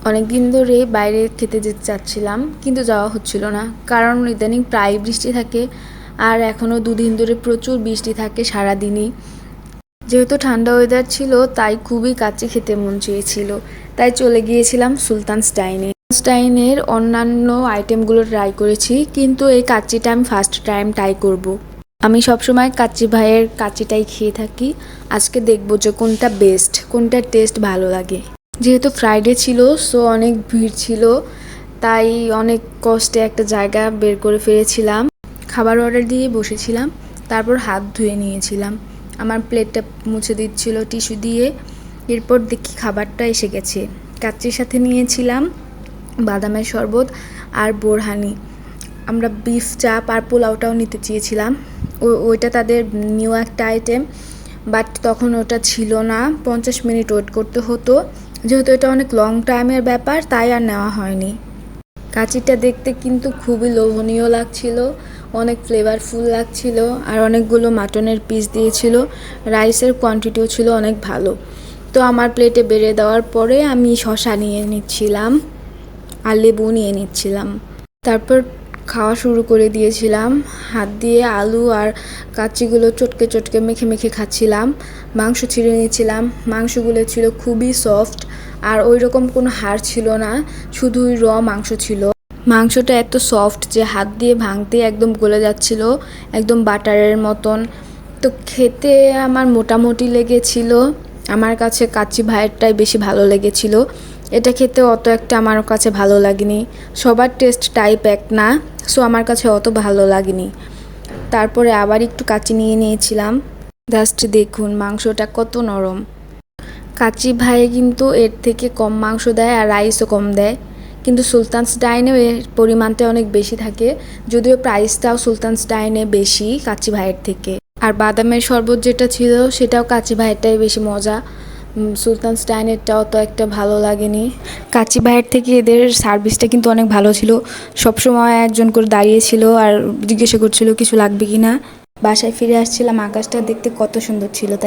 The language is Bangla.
অনেক দিন ধরে বাইরে খেতে যেতে চাচ্ছিলাম, কিন্তু যাওয়া হচ্ছিল না, কারণ ইদানিং প্রায় বৃষ্টি থাকে। আর এখনও দুদিন ধরে প্রচুর বৃষ্টি থাকে সারাদিনই। যেহেতু ঠান্ডা ওয়েদার ছিল, তাই খুবই কাচ্চি খেতে মন চেয়েছিল। তাই চলে গিয়েছিলাম সুলতানস ডাইনের অন্যান্য আইটেমগুলো ট্রাই করেছি, কিন্তু এই কাচ্চিটা আমি ফার্স্ট টাইম ট্রাই করব। আমি সবসময় কাচ্চি ভাইয়ের কাচ্চিটাই খেয়ে থাকি। আজকে দেখবো যে কোনটা বেস্ট, কোনটা টেস্ট ভালো লাগে। যেহেতু ফ্রাইডে ছিল, সো অনেক ভিড় ছিল, তাই অনেক কষ্টে একটা জায়গা বের করে ফেলেছিলাম। খাবার অর্ডার দিয়ে বসেছিলাম, তারপর হাত ধুয়ে নিয়েছিলাম। আমার প্লেটটা মুছে দিচ্ছিল টিস্যু দিয়ে। এরপর দেখি খাবারটা এসে গেছে। কাচ্চির সাথে নিয়েছিলাম বাদামের শরবত আর বোরহানি। আমরা বিফ চাপ আর পোলাওটাও নিতে চেয়েছিলাম। ওইটা তাদের নিউ একটা আইটেম, বাট তখন ওটা ছিল না। 50 মিনিট ওয়েট করতে হতো। যেহেতু এটা অনেক লং টাইমের ব্যাপার, তাই আর নেওয়া হয়নি। কাচ্চিটা দেখতে কিন্তু খুবই লোভনীয় লাগছিল, অনেক ফ্লেভারফুল লাগছিল, আর অনেকগুলো মাটনের পিস দিয়েছিল। রাইসের কোয়ান্টিটিও ছিল অনেক ভালো। তো আমার প্লেটে বেড়ে দেওয়ার পরে আমি শসা নিয়ে নিচ্ছিলাম আর লেবু নিয়ে নিচ্ছিলাম। তারপর খাওয়া শুরু করে দিয়েছিলাম। হাত দিয়ে আলু আর কাচ্চিগুলো চটকে চটকে মেখে মেখে খাচ্ছিলাম। মাংস ছিঁড়ে নিয়েছিলাম। মাংসগুলো ছিল খুবই সফট, আর ওই রকম কোনো হাড় ছিল না, শুধুই র মাংস ছিল। মাংসটা এত সফট যে হাত দিয়ে ভাঙতে একদম গলে যাচ্ছিল, একদম বাটারের মতন। তো খেতে আমার মোটামুটি লেগেছিল। আমার কাছে কাচ্চি ভাইয়েরটাই বেশি ভালো লেগেছিল। এটা খেতে অত একটা আমার কাছে ভালো লাগেনি। সবার টেস্ট টাইপ এক না, সো আমার কাছে অত ভালো লাগেনি। তারপরে আবার একটু কাচ্চি নিয়ে নিয়েছিলাম। জাস্ট দেখুন মাংসটা কত নরম। কাচ্চি ভাইয়ে কিন্তু এর থেকে কম মাংস দেয় আর রাইসও কম দেয়, কিন্তু সুলতানস ডাইনে এর পরিমাণটা অনেক বেশি থাকে। যদিও প্রাইসটাও সুলতানস ডাইনে বেশি কাচ্চি ভাইয়ের থেকে। আর বাদামের শরবত যেটা ছিল, সেটাও কাচ্চি ভাইয়েরটাই বেশি মজা। সুলতানস ডাইনেরটাও তো একটা ভালো লাগেনি। কাচ্চি ভাইয়ের থেকে এদের সার্ভিসটা কিন্তু অনেক ভালো ছিল। সবসময় একজন করে দাঁড়িয়েছিল আর জিজ্ঞাসা করছিল কিছু লাগবে কি না। বাসায় ফিরে আসছিলাম, আকাশটা দেখতে কত সুন্দর ছিল, তাই